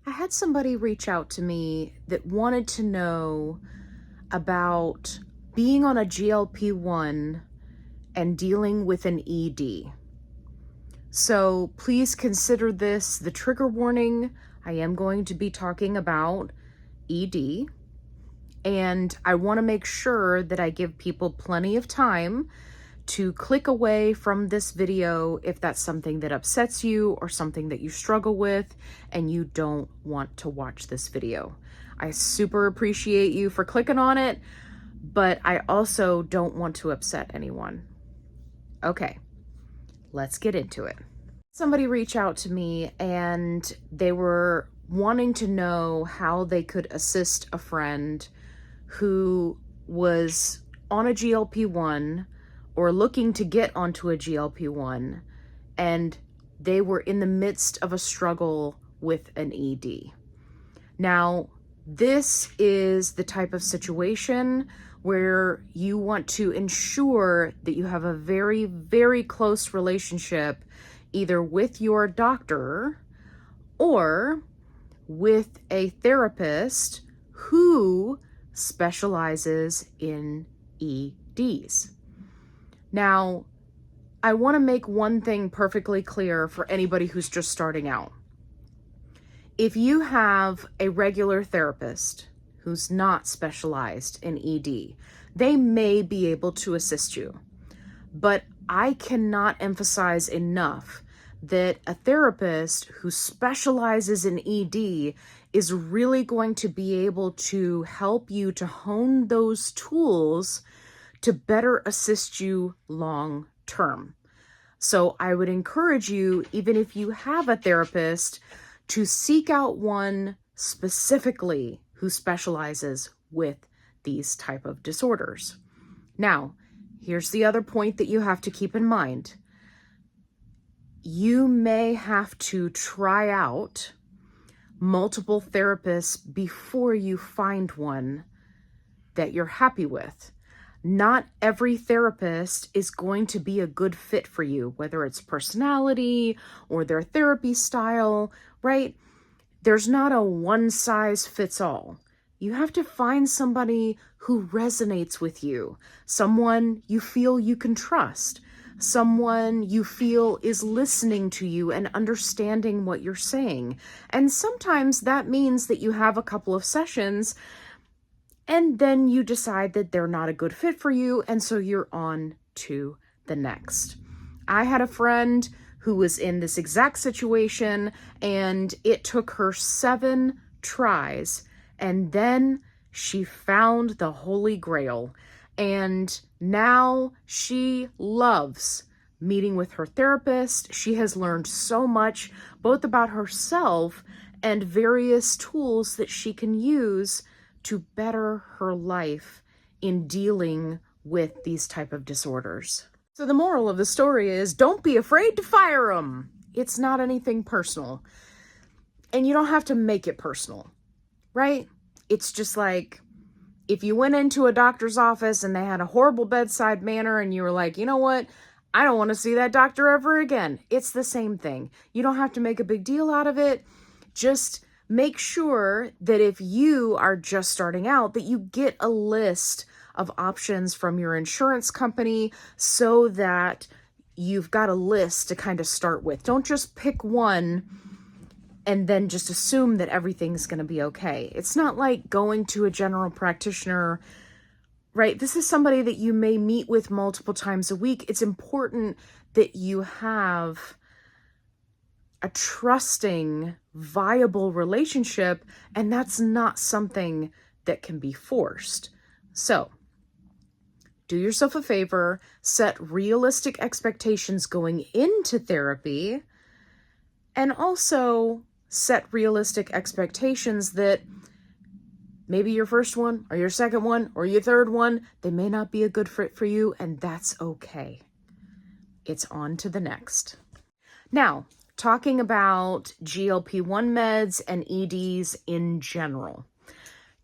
I had somebody reach out to me that wanted to know about being on a GLP-1 and dealing with an ED. So please consider this the trigger warning. I am going to be talking about ED, and I want to make sure that I give people plenty of time to click away from this video if that's something that upsets you or something that you struggle with and you don't want to watch this video. I super appreciate you for clicking on it, but I also don't want to upset anyone. Okay, let's get into it. Somebody reached out to me and they were wanting to know how they could assist a friend who was on a GLP-1 or looking to get onto a GLP-1, and they were in the midst of a struggle with an ED. Now, this is the type of situation where you want to ensure that you have a very, very close relationship either with your doctor or with a therapist who specializes in EDs. Now, I want to make one thing perfectly clear for anybody who's just starting out. If you have a regular therapist who's not specialized in ED, they may be able to assist you. But I cannot emphasize enough that a therapist who specializes in ED is really going to be able to help you to hone those tools to better assist you long term. So I would encourage you, even if you have a therapist, to seek out one specifically who specializes with these type of disorders. Now, here's the other point that you have to keep in mind. You may have to try out multiple therapists before you find one that you're happy with. Not every therapist is going to be a good fit for you, whether it's personality or their therapy style, right? There's not a one size fits all. You have to find somebody who resonates with you, someone you feel you can trust, someone you feel is listening to you and understanding what you're saying. And sometimes that means that you have a couple of sessions and then you decide that they're not a good fit for you, and so you're on to the next. I had a friend who was in this exact situation, and it took her 7 tries, and then she found the Holy Grail. And now she loves meeting with her therapist. She has learned so much, both about herself and various tools that she can use to better her life in dealing with these type of disorders. So the moral of the story is, don't be afraid to fire them. It's not anything personal. And you don't have to make it personal, right? It's just like, if you went into a doctor's office and they had a horrible bedside manner and you were like, you know what? I don't want to see that doctor ever again. It's the same thing. You don't have to make a big deal out of it. Just make sure that if you are just starting out, that you get a list of options from your insurance company so that you've got a list to kind of start with. Don't just pick one and then just assume that everything's going to be okay. It's not like going to a general practitioner, right? This is somebody that you may meet with multiple times a week. It's important that you have a trusting, viable relationship, and that's not something that can be forced. So, do yourself a favor, set realistic expectations going into therapy, and also set realistic expectations that maybe your first one or your second one or your third one, they may not be a good fit for you, and that's okay. It's on to the next. Now, talking about GLP-1 meds and EDs in general.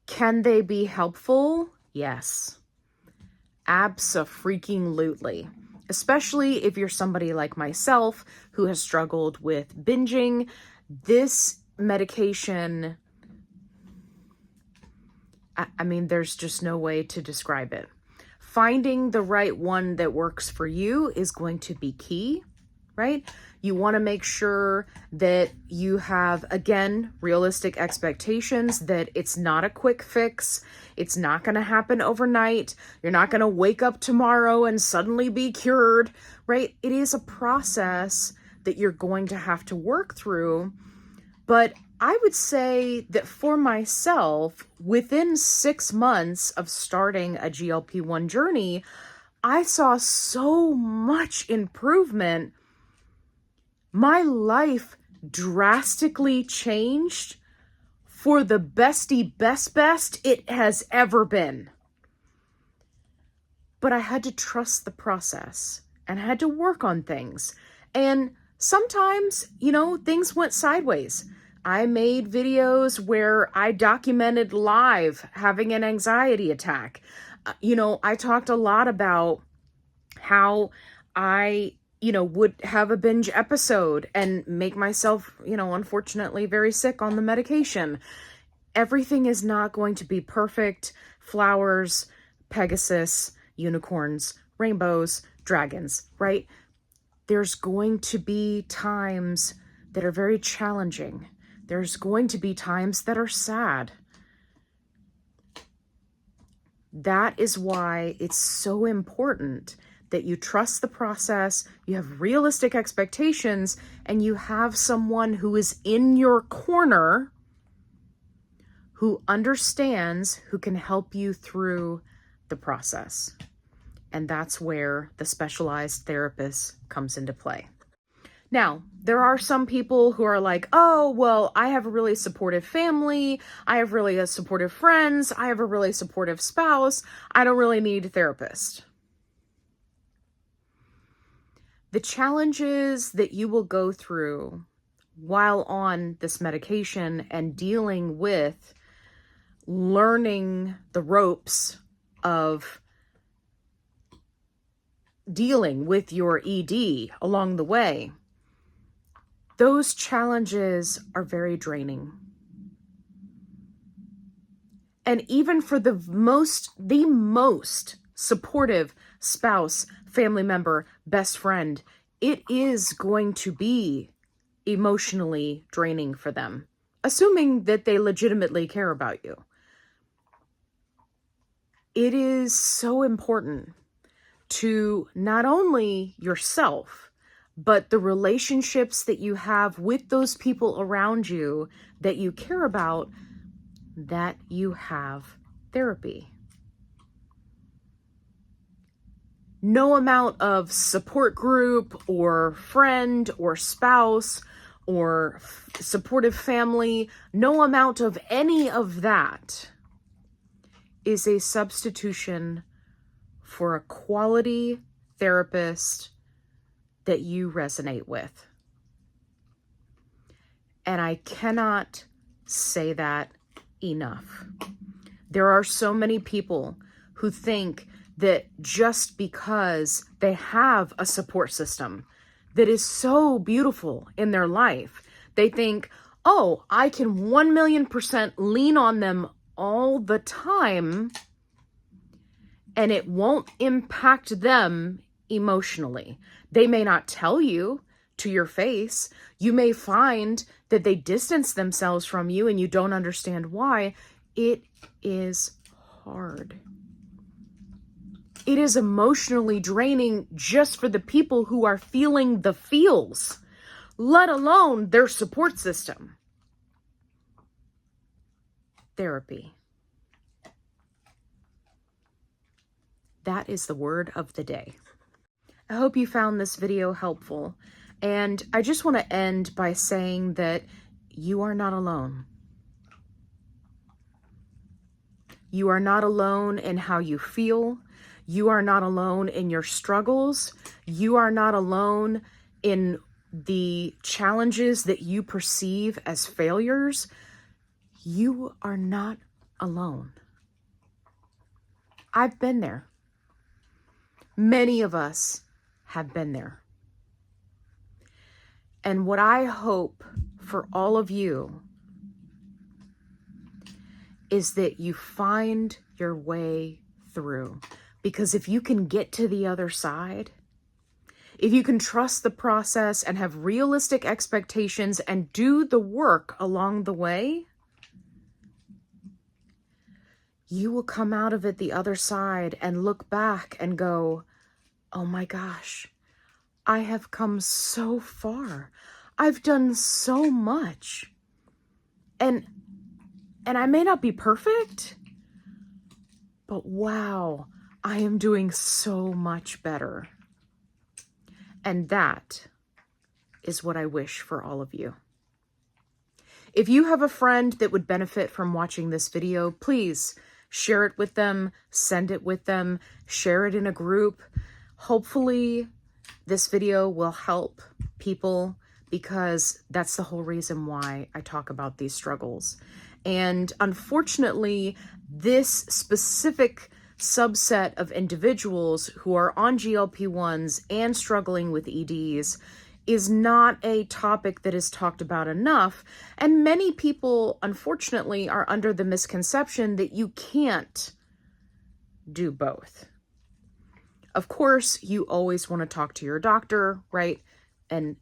Can they be helpful? Yes. Abso-freaking-lutely. Especially if you're somebody like myself who has struggled with binging. This medication, I mean, there's just no way to describe it. Finding the right one that works for you is going to be key, right? You want to make sure that you have, again, realistic expectations, that it's not a quick fix. It's not going to happen overnight. You're not going to wake up tomorrow and suddenly be cured, right? It is a process that you're going to have to work through. But I would say that for myself, within 6 months of starting a GLP-1 journey, I saw so much improvement. My life drastically changed for the bestie best it has ever been. But I had to trust the process and I had to work on things. And sometimes, things went sideways. I made videos where I documented live having an anxiety attack. I talked a lot about how I, would have a binge episode and make myself, unfortunately very sick on the medication. Everything is not going to be perfect. Flowers, Pegasus, unicorns, rainbows, dragons, right? There's going to be times that are very challenging. There's going to be times that are sad. That is why it's so important that you trust the process, you have realistic expectations, and you have someone who is in your corner, who understands, who can help you through the process. And that's where the specialized therapist comes into play. Now, there are some people who are like, oh, well, I have a really supportive family. I have really supportive friends. I have a really supportive spouse. I don't really need a therapist. The challenges that you will go through while on this medication and dealing with learning the ropes of dealing with your ED along the way, those challenges are very draining. And even for the most supportive spouse, family member, best friend, it is going to be emotionally draining for them, assuming that they legitimately care about you. It is so important to not only yourself, but the relationships that you have with those people around you that you care about, that you have therapy. No amount of support group or friend or spouse or supportive family, no amount of any of that is a substitution for a quality therapist that you resonate with. And I cannot say that enough. There are so many people who think that just because they have a support system that is so beautiful in their life, they think, oh, I can 1,000,000% lean on them all the time and it won't impact them emotionally. They may not tell you to your face. You may find that they distance themselves from you and you don't understand why. It is hard. It is emotionally draining just for the people who are feeling the feels, let alone their support system. Therapy. That is the word of the day. I hope you found this video helpful. And I just want to end by saying that you are not alone. You are not alone in how you feel. You are not alone in your struggles. You are not alone in the challenges that you perceive as failures. You are not alone. I've been there. Many of us have been there. And what I hope for all of you is that you find your way through. Because if you can get to the other side, if you can trust the process and have realistic expectations and do the work along the way, you will come out of it the other side and look back and go, oh my gosh, I have come so far. I've done so much. And I may not be perfect, but wow, I am doing so much better. And that is what I wish for all of you. If you have a friend that would benefit from watching this video, please share it with them, send it with them, share it in a group. Hopefully this video will help people, because that's the whole reason why I talk about these struggles. And unfortunately, this specific subset of individuals who are on GLP-1s and struggling with EDs is not a topic that is talked about enough. And many people, unfortunately, are under the misconception that you can't do both. Of course, you always want to talk to your doctor, right? And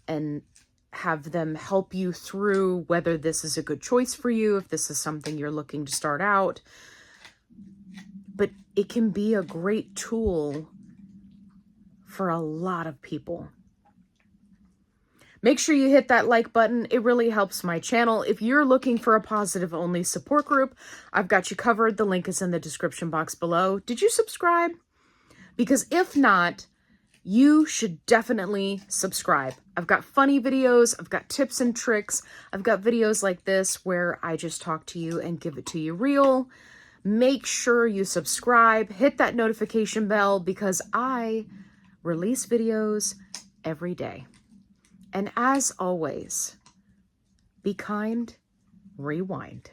have them help you through whether this is a good choice for you, if this is something you're looking to start out. But it can be a great tool for a lot of people. Make sure you hit that like button. It really helps my channel. If you're looking for a positive only support group, I've got you covered. The link is in the description box below. Did you subscribe? Because if not, you should definitely subscribe. I've got funny videos. I've got tips and tricks. I've got videos like this where I just talk to you and give it to you real. Make sure you subscribe, hit that notification bell, because I release videos every day. And as always, be kind, rewind.